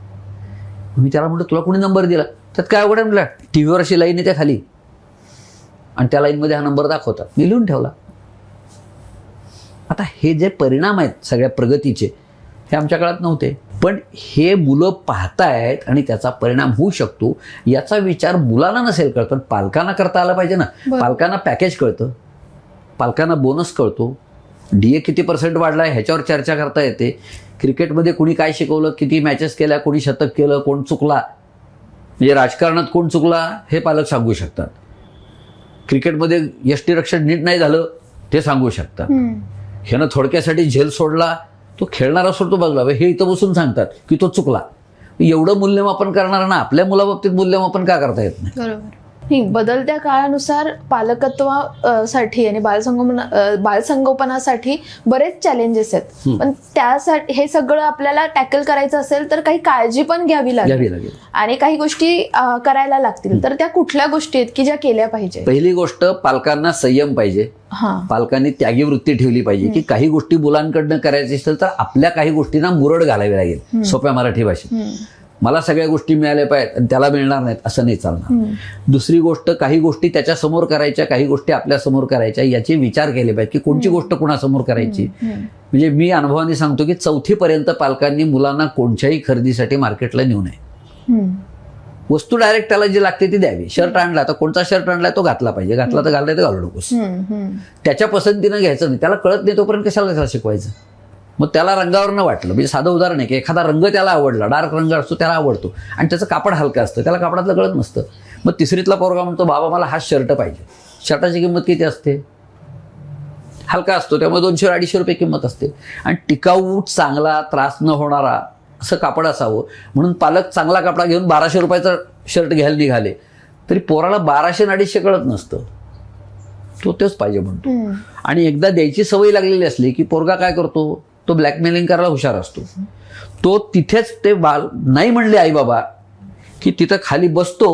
मी त्याला म्हटलं तुला कोणी नंबर दिला? त्यात काय अवघड आहे? म्हटलं टी व्हीवर अशी लाईन येते खाली आणि त्या लाईनमध्ये हा नंबर दाखवतात, मी लिहून ठेवला. आता हे जे परिणाम आहेत सगळ्या प्रगतीचे, हे आमच्या काळात नव्हते, पण हे मुलं पाहतायत आणि त्याचा परिणाम होऊ शकतो याचा विचार मुलांना नसेल कळत, पण पालकांना करता आला पाहिजे ना. पालकांना पॅकेज कळतं, पालकांना बोनस कळतो, DA किती % वाढला आहे ह्याच्यावर चर्चा करता येते. क्रिकेटमध्ये कोणी काय शिकवलं, किती मॅचेस केल्या, कोणी शतक केलं, कोण चुकला, म्हणजे राजकारणात कोण चुकला हे पालक सांगू शकतात. क्रिकेटमध्ये यष्टीरक्षण नीट नाही झालं ते सांगू शकतात. ह्यानं थोडक्यासाठी झेल सोडला, तो खेळणारा सोडतो बाजूला, हे इथं बसून सांगतात की तो चुकला. एवढं मूल्यमापन करणार ना, आपल्या मुलाबाबतीत मूल्यमापन का करता येत नाही? बरोबर. बदलत्या काळानुसार पालकत्वासाठी आणि बालसंगोपनासाठी बरेच चॅलेंजेस आहेत, पण त्यासाठी हे सगळं आपल्याला टॅकल करायचं असेल तर काही काळजी पण घ्यावी लागेल आणि काही गोष्टी करायला लागतील. तर त्या कुठल्या गोष्टी आहेत की ज्या केल्या पाहिजे? पहिली गोष्ट, पालकांना संयम पाहिजे. पालकांनी त्यागी वृत्ती ठेवली पाहिजे की काही गोष्टी मुलांकडनं करायची असेल तर आपल्या काही गोष्टींना मुरड घालावी लागेल. सोप्या मराठी भाषेत मला सगळ्या गोष्टी मिळाल्या पाहिजेत आणि त्याला मिळणार नाहीत असं नाही चालणार. दुसरी गोष्ट, काही गोष्टी त्याच्या समोर करायच्या, काही गोष्टी आपल्या समोर करायच्या, याचे विचार केले पाहिजे की कोणची गोष्ट कोणासमोर करायची. म्हणजे मी अनुभवाने सांगतो की 4थी पर्यंत पालकांनी मुलांना कोणत्याही खरेदीसाठी मार्केटला नेऊ नये. वस्तू डायरेक्ट त्याला जी लागते ती द्यावी. शर्ट आणला तर कोणता शर्ट आणलाय तो घातला पाहिजे, घातला तर घाललाय तर घालू नकोस. त्याच्या पसंतीनं घ्यायचं नाही, त्याला कळत नाही तोपर्यंत कशाला शिकवायचं. मग त्याला रंगावरनं वाटलं, म्हणजे साधं उदाहरण आहे की एखादा रंग त्याला आवडला, डार्क रंग असतो त्याला आवडतो आणि त्याचं कापड हलकं असतं, त्याला कापडातलं कळत नसतं. मग 3रीतला पोरगा म्हणतो बाबा मला हा शर्ट पाहिजे. शर्टाची किंमत किती असते? हलका असतो त्यामुळे 200-250 रुपये किंमत असते. आणि टिकाऊ, चांगला, त्रास न होणारा असं कापड असावं म्हणून पालक चांगला कपडा घेऊन 1200 रुपयाचा शर्ट घ्यायला निघाले तरी पोराला 1200-250 कळत नसतं, तो तेच पाहिजे म्हणतो. आणि एकदा द्यायची सवय लागलेली असली की पोरगा काय करतो, तो ब्लॅकमेलिंग करायला हुशार असतो. तो तिथेच ते नाही म्हणले आई बाबा की तिथं खाली बसतो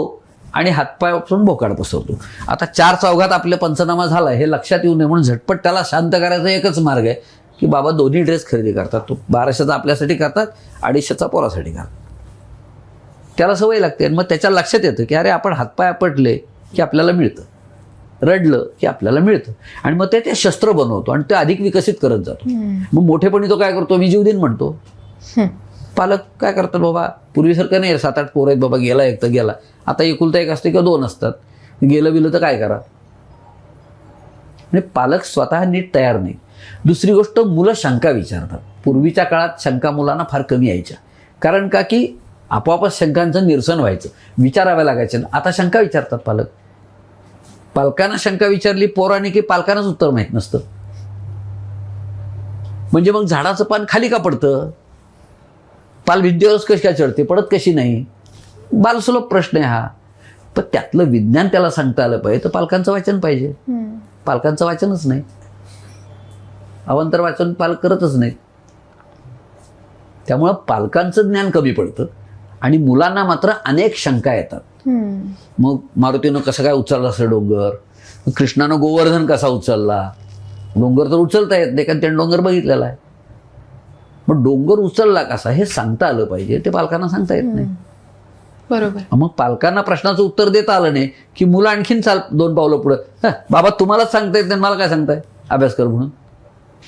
आणि हातपायापासून बोकाड पसरतो. आता 4 चौघात आपला पंचनामा झाला हे लक्षात येऊ नये म्हणून झटपट त्याला शांत करायचा एकच मार्ग आहे की बाबा दोन्ही ड्रेस खरेदी करतात. तो 1200चा आपल्यासाठी करतात, 250चा पोरासाठी करतात. त्याला सवय लागते आणि मग त्याच्या लक्षात येतं की अरे आपण हातपाय आपटले की आपल्याला मिळतं, रडलं की आपल्याला मिळतं, आणि मग ते शस्त्र बनवतो आणि ते अधिक विकसित करत जातो. मग मोठेपणी तो काय करतो, मी जीव देईन म्हणतो. पालक काय करतात, बाबा पूर्वीसारखं नाही 7-8 पोरं आहेत बाबा, गेला एक तर गेला. आता एकुलता एक असते किंवा 2 असतात, गेलं बिलं तर काय करा. म्हणजे पालक स्वतः नीट तयार नाही. दुसरी गोष्ट, मुलं शंका विचारतात. पूर्वीच्या काळात शंका मुलांना फार कमी यायच्या, कारण का की आपोआपच शंकांचं निरसन व्हायचं, विचाराव्या लागायचं. आता शंका विचारतात पालक. पालकांना शंका विचारली पोराने की पालकांनाच उत्तर माहीत नसतं. म्हणजे मग झाडाचं पान खाली का पडतं, पाल भिंतीवरच कशी काय चढते, पडत कशी नाही, बालसुलभ प्रश्न आहे हा. पण त्यातलं विज्ञान त्याला सांगता आलं पाहिजे तर पालकांचं वाचन पाहिजे. पालकांचं वाचनच नाही, अवांतर वाचन पालक करतच नाहीत. त्यामुळं पालकांचं ज्ञान कमी पडतं आणि मुलांना मात्र अनेक शंका येतात. मग मारुतीनं कसं काय उचलला असं डोंगर, कृष्णानं गोवर्धन कसा उचलला, डोंगर तर उचलता येत नाही कारण त्याने डोंगर बघितलेला आहे. मग डोंगर उचलला कसा हे सांगता आलं पाहिजे, ते पालकांना सांगता येत नाही. बरोबर. मग पालकांना प्रश्नाचं उत्तर देता आलं नाही की मुलं आणखीन 2 पावलं पुढं, बाबा तुम्हालाच सांगता येत नाही मला काय सांगताय, अभ्यास कर म्हणून.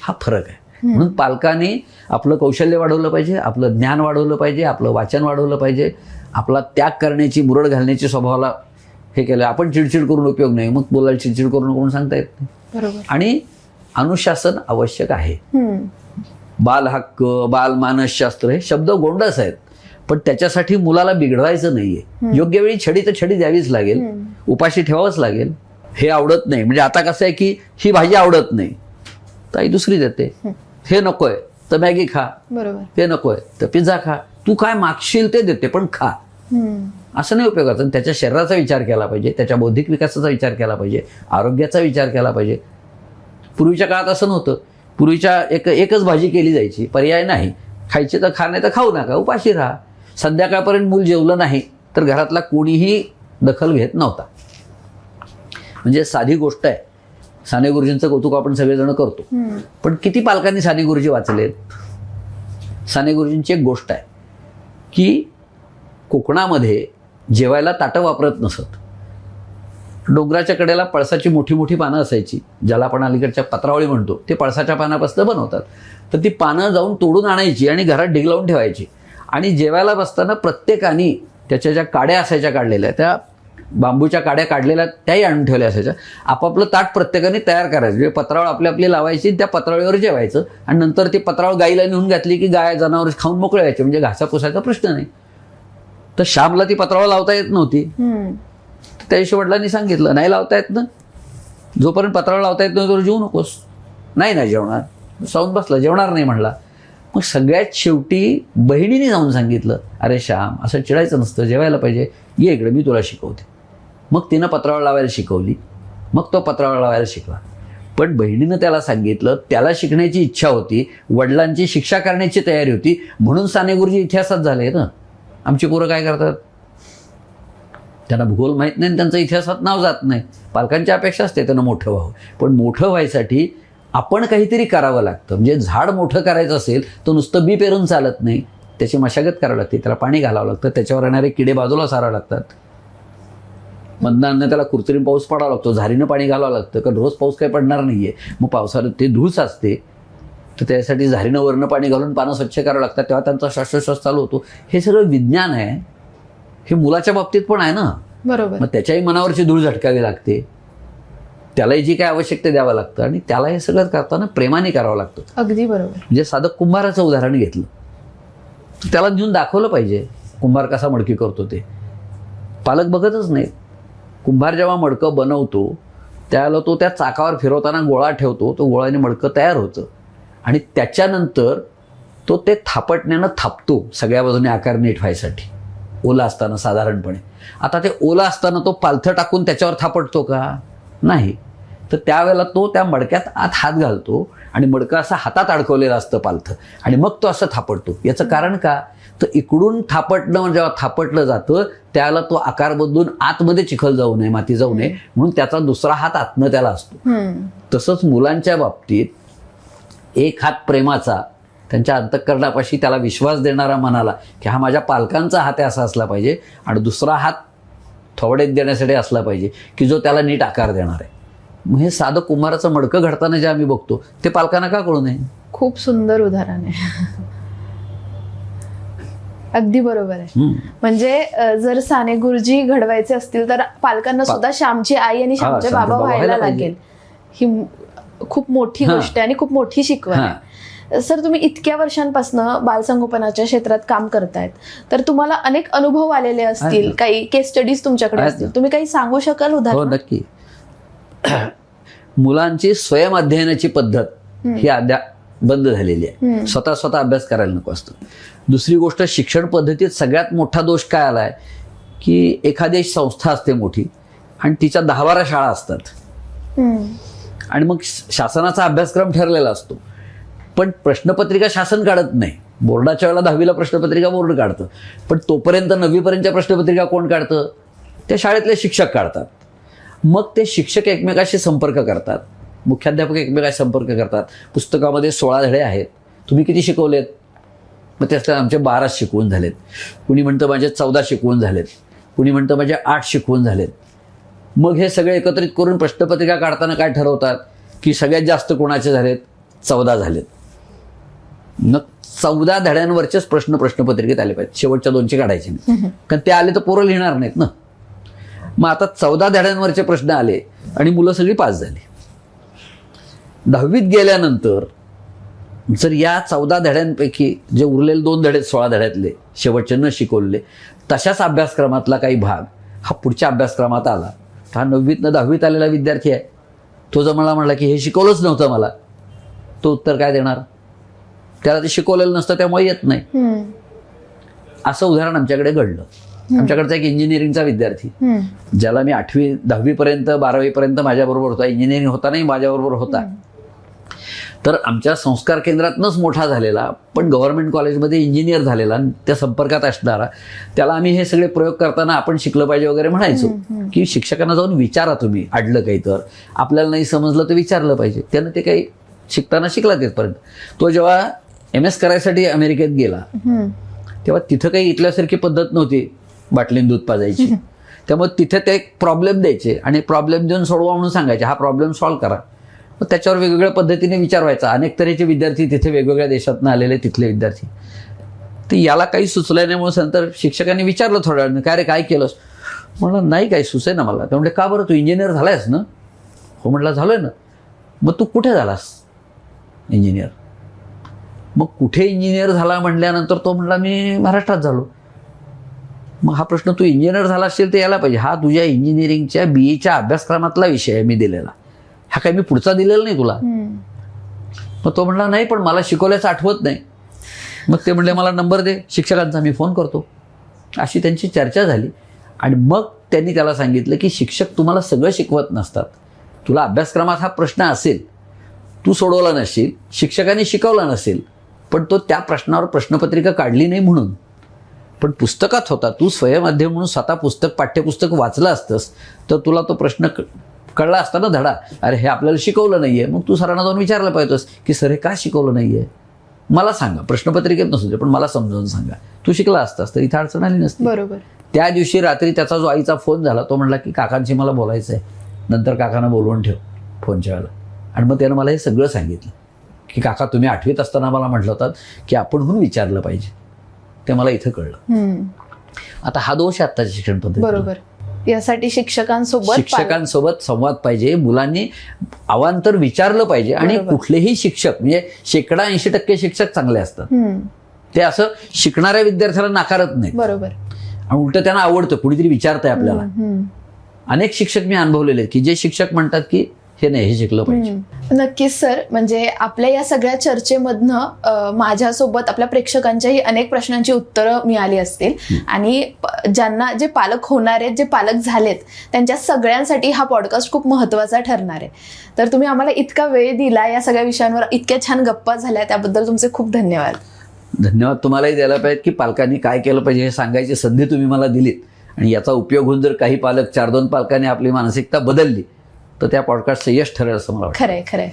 हा फरक आहे. म्हणून पालकांनी आपलं कौशल्य वाढवलं पाहिजे, आपलं ज्ञान वाढवलं पाहिजे, आपलं वाचन वाढवलं पाहिजे, आपला त्याग करण्याची, मुरड घालण्याची स्वभावाला हे केलं. आपण चिडचिड करून उपयोग नाही, मग मुलाला चिडचिड करून सांगता येत नाही. बरोबर. आणि अनुशासन आवश्यक आहे. बाल हक्क, बाल मानसशास्त्र हे शब्द गोंडस आहेत, पण त्याच्यासाठी मुलाला बिघडवायचं नाहीये. योग्य वेळी छडी तर छडी द्यावीच लागेल, उपाशी ठेवावंच लागेल. हे आवडत नाही म्हणजे आता कसं आहे की ही भाजी आवडत नाही तर आई दुसरी देते, हे नकोय तर मॅगी खा, बरोबर, हे नकोय तर पिझ्झा खा, तू काय मागशील ते देते पण खा. असं नाही उपयोगाचं. त्याच्या शरीराचा विचार केला पाहिजे, त्याच्या बौद्धिक विकासाचा विचार केला पाहिजे, आरोग्याचा विचार केला पाहिजे. पूर्वीच्या काळात असं नव्हतं. पूर्वीच्या एकच भाजी केली जायची, पर्याय नाही. खायची तर खा, नाही तर खाऊ नका, उपाशी राहा. संध्याकाळपर्यंत मूल जेवलं नाही तर घरातला कोणीही दखल घेत नव्हता. म्हणजे साधी गोष्ट आहे. साने गुरुजींचं कौतुक आपण सगळेजण करतो, पण किती पालकांनी साने गुरुजी वाचलेत. साने गुरुजींची एक गोष्ट आहे की कोकणामध्ये जेवायला ताटं वापरत नसत. डोंगराच्या कडेला पळसाची मोठी मोठी पानं असायची, ज्याला आपण अलीकडच्या पत्रावळी म्हणतो, ते पळसाच्या पानापासून बनवतात. तर ती पानं जाऊन तोडून आणायची आणि घरात ढीग लावून ठेवायची. आणि जेवायला बसताना प्रत्येकाने त्याच्या ज्या काड्या असायच्या काढलेल्या, त्या बांबूच्या काड्या काढलेल्या त्याही आणून ठेवल्या असायच्या. आपापलं ताट प्रत्येकाने तयार करायचं. म्हणजे पत्रावळ आपली लावायची, त्या पत्रावळीवर जेवायचं. आणि नंतर ती पत्रावळ गाईला नेऊन घातली की गाय जनावर खाऊन मोकळे व्हायचे, म्हणजे घासा पुसायचा प्रश्न नाही. तर श्यामला ती पत्रावळ लावता येत नव्हती. त्या दिवशी वडिलांनी सांगितलं, नाही लावता येत ना, जोपर्यंत पत्रावळ लावता येत नाही तो जेवू नकोस. नाही जेवणार, साऊन बसला, जेवणार नाही म्हणला. मग सगळ्यात शेवटी बहिणीने जाऊन सांगितलं, अरे श्याम असं चिडायचं नसतं, जेवायला पाहिजे, ये इकडे मी तुला शिकवते. मग तिनं पत्रावळ लावायला शिकवली, मग तो पत्रावळ लावायला शिकला. पण बहिणीनं त्याला सांगितलं, त्याला शिकण्याची इच्छा होती, वडिलांची शिक्षा करण्याची तयारी होती, म्हणून साने गुरुजी इतिहासात झाले ना. आमची पोरं काय करतात, त्यांना भूगोल माहीत नाही, त्यांचं इतिहासात नाव जात नाही. पालकांची अपेक्षा असते त्यांना मोठं व्हावं, पण मोठं व्हायसाठी आपण काहीतरी करावं लागतं. म्हणजे झाड मोठं करायचं असेल तर नुसतं बी पेरून चालत नाही, त्याची मशागत करावी लागते, त्याला पाणी घालावं लागतं, त्याच्यावर येणारे किडे बाजूला सारावे लागतात. मधनं त्याला कृत्रिम पाऊस पडावा लागतो, झारीनं पाणी घालावं लागतं, कारण रोज पाऊस काही पडणार नाहीये. मग पावसाळ्यात ते धूस असते, तर त्यासाठी झारीनं वरनं पाणी घालून पानं स्वच्छ करावं लागतात, तेव्हा त्यांचा श्वासोच्छ्वास चालू होतो. हे सगळं विज्ञान आहे. हे मुलाच्या बाबतीत पण आहे ना. बरोबर. मग त्याच्याही मनावरची धूळ झटकावी लागते, त्यालाही जी काय आवश्यकता द्यावं लागतं, आणि त्याला हे सगळं करताना प्रेमाने करावं लागतं. अगदी बरोबर. म्हणजे साधं कुंभाराचं उदाहरण घेतलं, त्याला घेऊन दाखवलं पाहिजे कुंभार कसा मडकी करतो ते. पालक बघतच नाहीत. कुंभार जेव्हा मडकं बनवतो त्याला तो त्या चाकावर फिरवताना गोळा ठेवतो, तो गोळ्याने मडकं तयार होतं, आणि त्याच्यानंतर तो ते थापटण्यानं थापतो सगळ्या बाजूने आकार नीट व्हायसाठी, ओला असताना साधारणपणे. आता ते ओला असताना तो पालथं टाकून त्याच्यावर थापटतो का? नाही. तर त्यावेळेला तो त्या मडक्यात आत हात घालतो आणि मडकं असं हातात अडकवलेलं असतं पालथं, आणि मग तो असं थापडतो. याचं कारण का, तर इकडून थापटणं जेव्हा थापटलं जातं त्याला तो आकार बदलून आतमध्ये चिखल जाऊ नये, माती जाऊ नये म्हणून त्याचा दुसरा हात आतनं त्याला असतो. तसंच मुलांच्या बाबतीत एक हात प्रेमाचा, त्यांच्या अंतःकरणापाशी त्याला विश्वास देणारा मनाला की हा माझ्या पालकांचा हात आहे असा असला पाहिजे, आणि दुसरा हात थोडेच देण्यासाठी असला पाहिजे की जो त्याला नीट आकार देणार आहे. मग हे साधं कुंभाराचं मडकं घडताना जे आम्ही बघतो ते पालकांना का कळू नये? खूप सुंदर उदाहरण आहे. अगदी बरोबर आहे. म्हणजे जर साने गुरुजी घडवायचे असतील तर पालकांना सुद्धा श्यामची आई आणि श्यामचे बाबा व्हायला लागेल. ही खूप मोठी गोष्ट आहे आणि खूप मोठी शिकवण आहे. सर, तुम्ही इतक्या वर्षांपासून बालसंगोपनाच्या क्षेत्रात काम करतायत, तर तुम्हाला अनेक अनुभव आलेले असतील, काही केस स्टडीज तुमच्याकडे असतील, तुम्ही काही सांगू शकाल हो, उदाहरण? नक्की. मुलांची स्वयं अध्ययनाची पद्धत ही अद्याप बंद झालेली आहे. स्वतः अभ्यास करायला नको असतो. दुसरी गोष्ट, शिक्षण पद्धतीत सगळ्यात मोठा दोष काय आलाय की एखादी संस्था असते मोठी आणि तिच्या 10-12 शाळा असतात आणि मग शासनाचा अभ्यासक्रम ठरलेला असतो, पण प्रश्नपत्रिका शासन काढत नाही. बोर्डाच्या वेळेला 10वीला प्रश्नपत्रिका बोर्ड काढतं, पण तोपर्यंत 9वीपर्यंतच्या प्रश्नपत्रिका कोण काढतं? त्या शाळेतले शिक्षक काढतात. मग ते शिक्षक एकमेकाशी संपर्क करतात, मुख्याध्यापक एकमेकाशी संपर्क करतात. पुस्तकामध्ये 16 धडे आहेत, तुम्ही किती शिकवलेत? मग त्याच्यात आमचे 12 शिकवून झालेत. कुणी म्हणतं माझे 14 शिकवून झालेत, कुणी म्हणतं माझे 8 शिकवून झालेत. मग हे सगळे एकत्रित करून प्रश्नपत्रिका काढताना काय ठरवतात की सगळ्यात जास्त कोणाचे झालेत? 14 झालेत. मग 14 धड्यांवरचेच प्रश्नपत्रिकेत आले पाहिजेत, शेवटच्या 2चे काढायचे नाही, कारण ते आले तर पोरं लिहिणार नाहीत ना. मग आता 14 धड्यांवरचे प्रश्न आले आणि मुलं सगळी पास झाली. 10वीत गेल्यानंतर जर या 14 धड्यांपैकी जे उरलेले 2 धडे 16 धड्यातले शेवटचे न शिकवलेले, तशाच अभ्यासक्रमातला काही भाग हा पुढच्या अभ्यासक्रमात आला, हा 9वीतनं 10वीत आलेला विद्यार्थी आहे, तो जर मला म्हणला की हे शिकवलंच नव्हतं मला, तो उत्तर काय देणार? त्याला ते शिकवलेलं नसतं त्यामुळे येत नाही. असं उदाहरण आमच्याकडे घडलं. आमच्याकडचा एक इंजिनिअरिंगचा विद्यार्थी, ज्याला मी 8वी 10वी पर्यंत 12वी पर्यंत माझ्याबरोबर होता, इंजिनिअरिंग होता नाही माझ्याबरोबर होता, तर आमच्या संस्कार केंद्रातनंच मोठा झालेला, पण गव्हर्नमेंट कॉलेजमध्ये इंजिनियर झालेला, त्या संपर्कात असणारा, त्याला आम्ही हे सगळे प्रयोग करताना आपण शिकलं पाहिजे वगैरे म्हणायचो की शिक्षकांना जाऊन विचारा, तुम्ही अडलं काही तर, आपल्याला नाही समजलं तर विचारलं पाहिजे. त्यानं ते काही शिकताना शिकला तिथपर्यंत. तो जेव्हा MS करायसाठी अमेरिकेत गेला तेव्हा तिथं काही इथल्यासारखी पद्धत नव्हती बाटलीन दूध पाजायची. त्यामुळे तिथे ते एक प्रॉब्लेम द्यायचे आणि प्रॉब्लेम देऊन सोडवा म्हणून सांगायचे, हा प्रॉब्लेम सॉल्व्ह करा. मग त्याच्यावर वेगवेगळ्या पद्धतीने विचार व्हायचा. अनेक तऱ्हेचे विद्यार्थी तिथे, वेगवेगळ्या देशातून आलेले तिथले विद्यार्थी. तर याला काही सुचलं नाही, म्हणून नंतर शिक्षकांनी विचारलं थोड्या वेळाने, काय रे काय केलंस? म्हणलं नाही काही सुचे ना मला. ते म्हणजे का बरं, तू इंजिनियर झालायस ना? हो म्हटलं झालोय ना. मग तू कुठे झालास इंजिनियर? मग कुठे इंजिनियर झाला म्हणल्यानंतर तो म्हणला मी महाराष्ट्रात झालो. मग हा प्रश्न, तू इंजिनियर झाला असेल तर यायला पाहिजे, हा तुझ्या इंजिनिअरिंगच्या BEच्या अभ्यासक्रमातला विषय आहे मी दिलेला, हा काही मी पुढचा दिलेला नाही तुला. मग तो म्हणला नाही पण मला शिकवल्याचं आठवत नाही. मग ते म्हणले मला नंबर दे शिक्षकांचा, मी फोन करतो. अशी त्यांची चर्चा झाली आणि मग त्यांनी त्याला सांगितलं की शिक्षक तुम्हाला सगळं शिकवत नसतात. तुला अभ्यासक्रमात हा प्रश्न असेल, तू सोडवला नसशील, शिक्षकांनी शिकवला नसेल, पण तो त्या प्रश्नावर प्रश्नपत्रिका काढली नाही म्हणून, पण पुस्तकात होता, तू स्वयंअध्ययन म्हणून स्वतः पुस्तक पाठ्यपुस्तक वाचलं असतंस तर तुला तो प्रश्न कळला असता ना धडा. अरे हे आपल्याला शिकवलं नाहीये, मग तू सरांना जाऊन विचारलं पाहिजेस की सर हे का शिकवलं नाहीये, मला सांगा, प्रश्नपत्रिकेत नसू दे पण मला समजावून सांगा, तू शिकला असतास तर इथं अडचण आली नसती. बरोबर. त्या दिवशी रात्री त्याचा जो आईचा फोन झाला, तो म्हणला की काकांशी मला बोलायचं आहे, नंतर काकांना बोलवून ठेव फोनच्या वेळेला. आणि मग त्यानं मला हे सगळं सांगितलं की काका तुम्ही 8वीत असताना मला म्हटलं होतं की आपणहून विचारलं पाहिजे, ते मला इथं कळलं. आता हा दोष आहे आत्ताच्या शिक्षण पद्धती. बरोबर. यासाठी शिक्षकांसोबत संवाद पाहिजे, मुलांनी अवांतर विचारलं पाहिजे. आणि कुठलेही शिक्षक म्हणजे 80% शिक्षक चांगले असतात, ते असं शिकणाऱ्या विद्यार्थ्याला नाकारत नाही. बरोबर. आणि उलट त्यांना आवडतं, कुणीतरी विचारतंय आपल्याला. अनेक शिक्षक मी अनुभवलेले की जे शिक्षक म्हणतात की हे नाही, हे शिकलं पाहिजे. नक्कीच सर. म्हणजे आपल्या या सगळ्या चर्चेमधनं माझ्यासोबत आपल्या प्रेक्षकांच्याही अनेक प्रश्नांची उत्तरं मिळाली असतील. आणि ज्यांना, जे पालक होणार आहेत, जे पालक झालेत, त्यांच्या सगळ्यांसाठी हा पॉडकास्ट खूप महत्त्वाचा ठरणार आहे. तर तुम्ही आम्हाला इतका वेळ दिला, या सगळ्या विषयांवर इतक्या छान गप्पा झाल्या, त्याबद्दल तुमचे खूप धन्यवाद. धन्यवाद तुम्हालाही द्यायला पाहिजे की पालकांनी काय केलं पाहिजे हे सांगायची संधी तुम्ही मला दिलीत. आणि याचा उपयोग होऊन जर काही पालक 4-2 पालकांनी आपली मानसिकता बदलली तर त्या पॉडकास्टचं यश ठरेल असं मला वाटतं. खरंय.